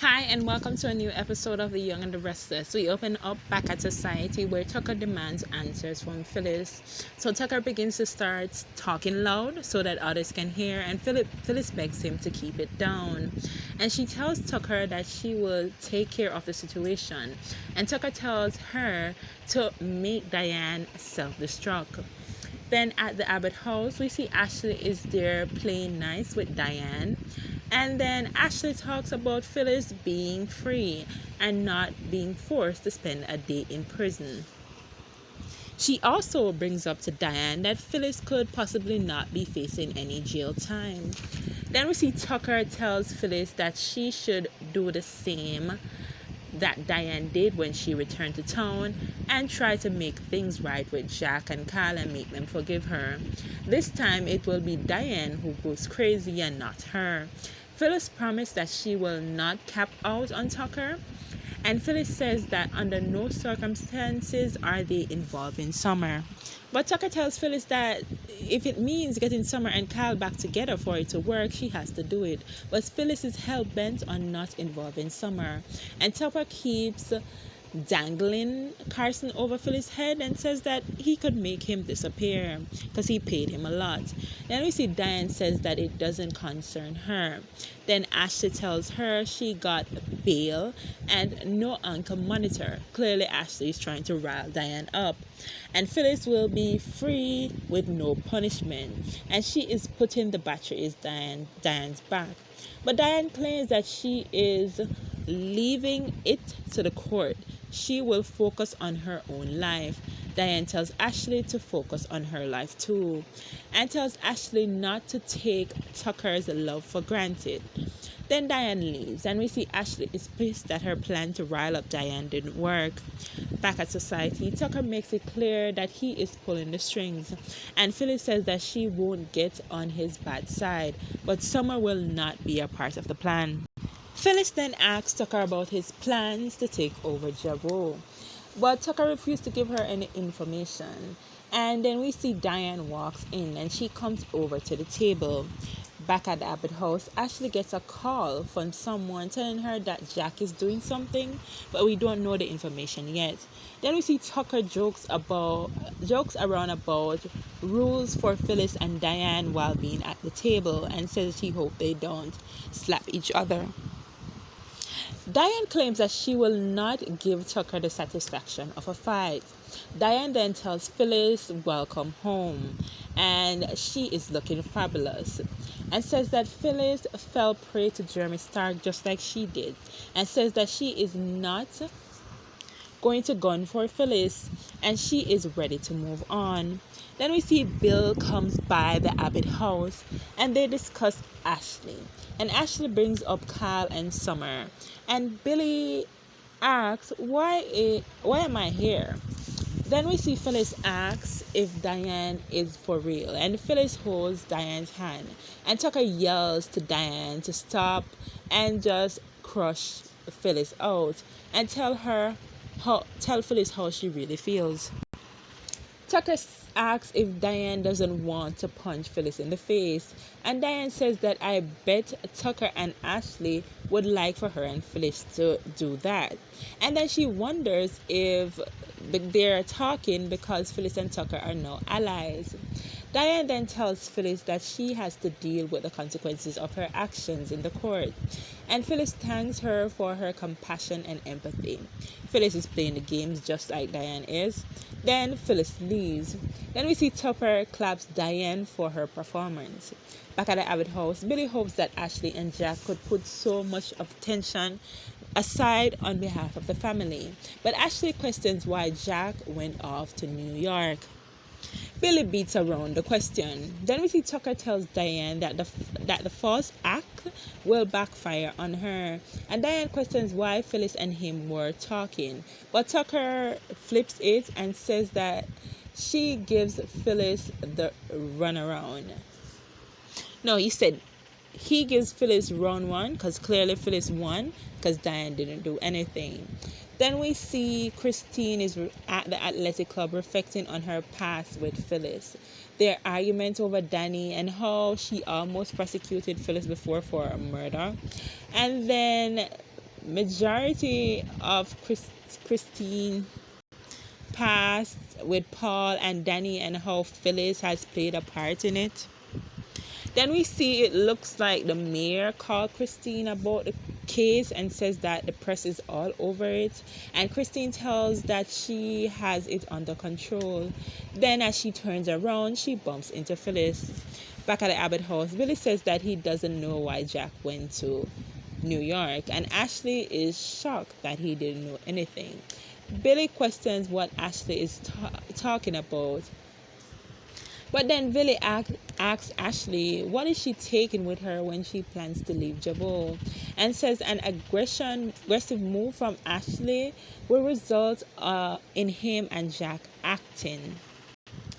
Hi, and welcome to a new episode of The Young and the Restless. We open up back at society where Tucker demands answers from Phyllis. So Tucker begins to start talking loud so that others can hear, and Phyllis begs him to keep it down. And she tells Tucker that she will take care of the situation. And Tucker tells her to make Diane self destruct. Then at the Abbott house, we see Ashley is there playing nice with Diane. And then Ashley talks about Phyllis being free and not being forced to spend a day in prison. She also brings up to Diane that Phyllis could possibly not be facing any jail time. Then we see Tucker tells Phyllis that she should do the same that Diane did when she returned to town and try to make things right with Jack and Carl and make them forgive her. This time it will be Diane who goes crazy and not her. Phyllis promised that she will not cap out on Tucker, and Phyllis says that under no circumstances are they involved in Summer. But Tucker tells Phyllis that if it means getting Summer and Kyle back together for it to work, she has to do it. But Phyllis is hell-bent on not involving Summer. And Tucker keeps dangling Carson over Phyllis' head and says that he could make him disappear because he paid him a lot. Then we see Diane says that it doesn't concern her. Then Ashley tells her she got bail and no anchor monitor. Clearly Ashley is trying to rile Diane up. And Phyllis will be free with no punishment. And she is putting the batteries Diane's back. But Diane claims that she is leaving it to the court. She will focus on her own life. Diane tells Ashley to focus on her life too, and tells Ashley not to take Tucker's love for granted. Then Diane leaves, and we see Ashley is pissed that her plan to rile up Diane didn't work. Back at society, Tucker makes it clear that he is pulling the strings, and Phyllis says that she won't get on his bad side, but Summer will not be a part of the plan. Phyllis then asks Tucker about his plans to take over Jabo, but Tucker refused to give her any information. And then we see Diane walks in and she comes over to the table. Back at the Abbott house, Ashley gets a call from someone telling her that Jack is doing something, but we don't know the information yet. Then we see Tucker jokes around about rules for Phyllis and Diane while being at the table and says he hopes they don't slap each other. Diane claims that she will not give Tucker the satisfaction of a fight. Diane then tells Phyllis welcome home, and she is looking fabulous, and says that Phyllis fell prey to Jeremy Stark just like she did, and says that she is not going to gun for Phyllis and she is ready to move on. Then we see Bill comes by the Abbott house and they discuss Ashley. And Ashley brings up Kyle and Summer. And Billy asks, why am I here? Then we see Phyllis asks if Diane is for real. And Phyllis holds Diane's hand. And Tucker yells to Diane to stop and just crush Phyllis out and tell Phyllis how she really feels. Tucker asks if Diane doesn't want to punch Phyllis in the face, and Diane says that I bet Tucker and Ashley would like for her and Phyllis to do that. And then she wonders if they're talking because Phyllis and Tucker are now allies. Diane then tells Phyllis that she has to deal with the consequences of her actions in the court, and Phyllis thanks her for her compassion and empathy. Phyllis is playing the games just like Diane is. Then Phyllis leaves. Then we see Tucker claps Diane for her performance. Back at the Abbott house, Billy hopes that Ashley and Jack could put so much of tension aside on behalf of the family. But Ashley questions why Jack went off to New York. Billy beats around the question. Then we see Tucker tells Diane that the false act will backfire on her. And Diane questions why Phyllis and him were talking. But Tucker flips it and says that she gives Phyllis the runaround. No, he said he gives Phyllis round one because clearly Phyllis won because Diane didn't do anything. Then we see Christine is at the athletic club reflecting on her past with Phyllis. Their argument over Danny and how she almost prosecuted Phyllis before for a murder. And then majority of Christine past with Paul and Danny and how Phyllis has played a part in it. Then we see it looks like the mayor called Christine about the case and says that the press is all over it. And Christine tells that she has it under control. Then as she turns around, she bumps into Phyllis. Back at the Abbott house, Billy says that he doesn't know why Jack went to New York. And Ashley is shocked that he didn't know anything. Billy questions what Ashley is talking about. But then Billy asks Ashley what is she taking with her when she plans to leave Jabot, and says an aggressive move from Ashley will result in him and Jack acting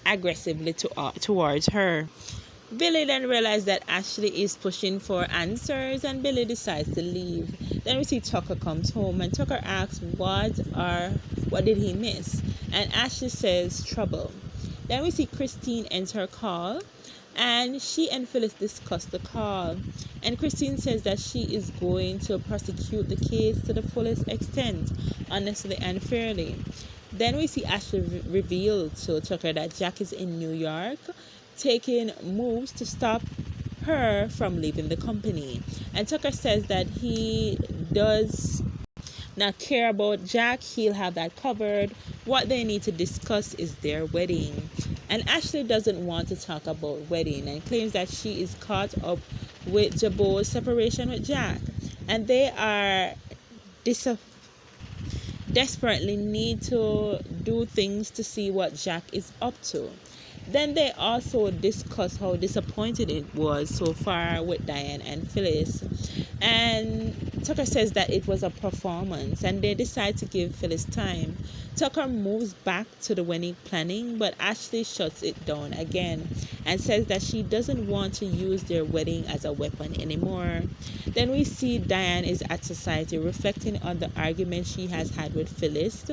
aggressively towards her. Billy then realizes that Ashley is pushing for answers and Billy decides to leave. Then we see Tucker comes home and Tucker asks what did he miss, and Ashley says trouble. Then we see Christine enter her call and she and Phyllis discuss the call. And Christine says that she is going to prosecute the case to the fullest extent, honestly and fairly. Then we see Ashley reveal to Tucker that Jack is in New York taking moves to stop her from leaving the company. And Tucker says that he does not care about Jack, he'll have that covered. What they need to discuss is their wedding. And Ashley doesn't want to talk about wedding and claims that she is caught up with Jabot's separation with Jack. And they are desperately need to do things to see what Jack is up to. Then they also discuss how disappointed it was so far with Diane and Phyllis. And Tucker says that it was a performance and they decide to give Phyllis time. Tucker moves back to the wedding planning, but Ashley shuts it down again and says that she doesn't want to use their wedding as a weapon anymore. Then we see Diane is at society reflecting on the argument she has had with Phyllis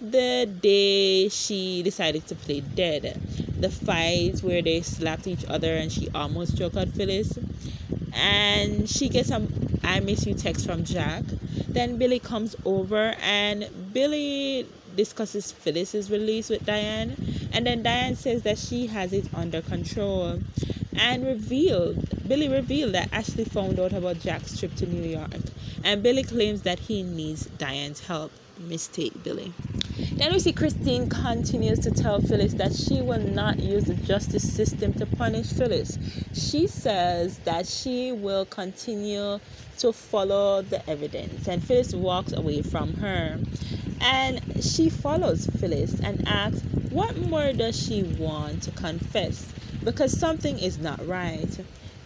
the day she decided to play dead. The fight where they slapped each other and she almost choked out Phyllis. And she gets a I miss you text from Jack. Then Billy comes over and Billy discusses Phyllis's release with Diane. And then Diane says that she has it under control. And Billy revealed that Ashley found out about Jack's trip to New York. And Billy claims that he needs Diane's help. Mistake, Billy. Then we see Christine continues to tell Phyllis that she will not use the justice system to punish Phyllis. She says that she will continue to follow the evidence, and Phyllis walks away from her. And she follows Phyllis and asks what more does she want to confess, because something is not right.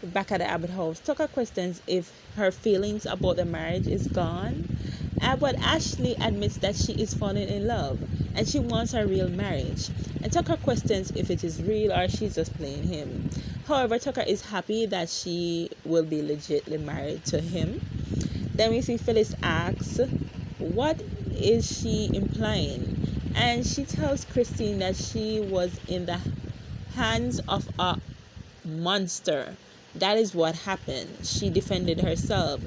Back at the Abbott house, Tucker questions if her feelings about the marriage is gone. But Ashley admits that she is falling in love and she wants a real marriage. And Tucker questions if it is real or she's just playing him. However, Tucker is happy that she will be legitimately married to him. Then we see Phyllis asks, what is she implying? And she tells Christine that she was in the hands of a monster. That is what happened. She defended herself.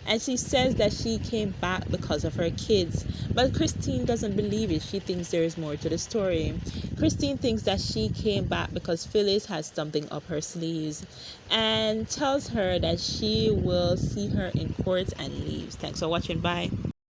And she says that she came back because of her kids. But Christine doesn't believe it. She thinks there is more to the story. Christine thinks that she came back because Phyllis has something up her sleeves. And tells her that she will see her in court and leaves. Thanks for watching. Bye.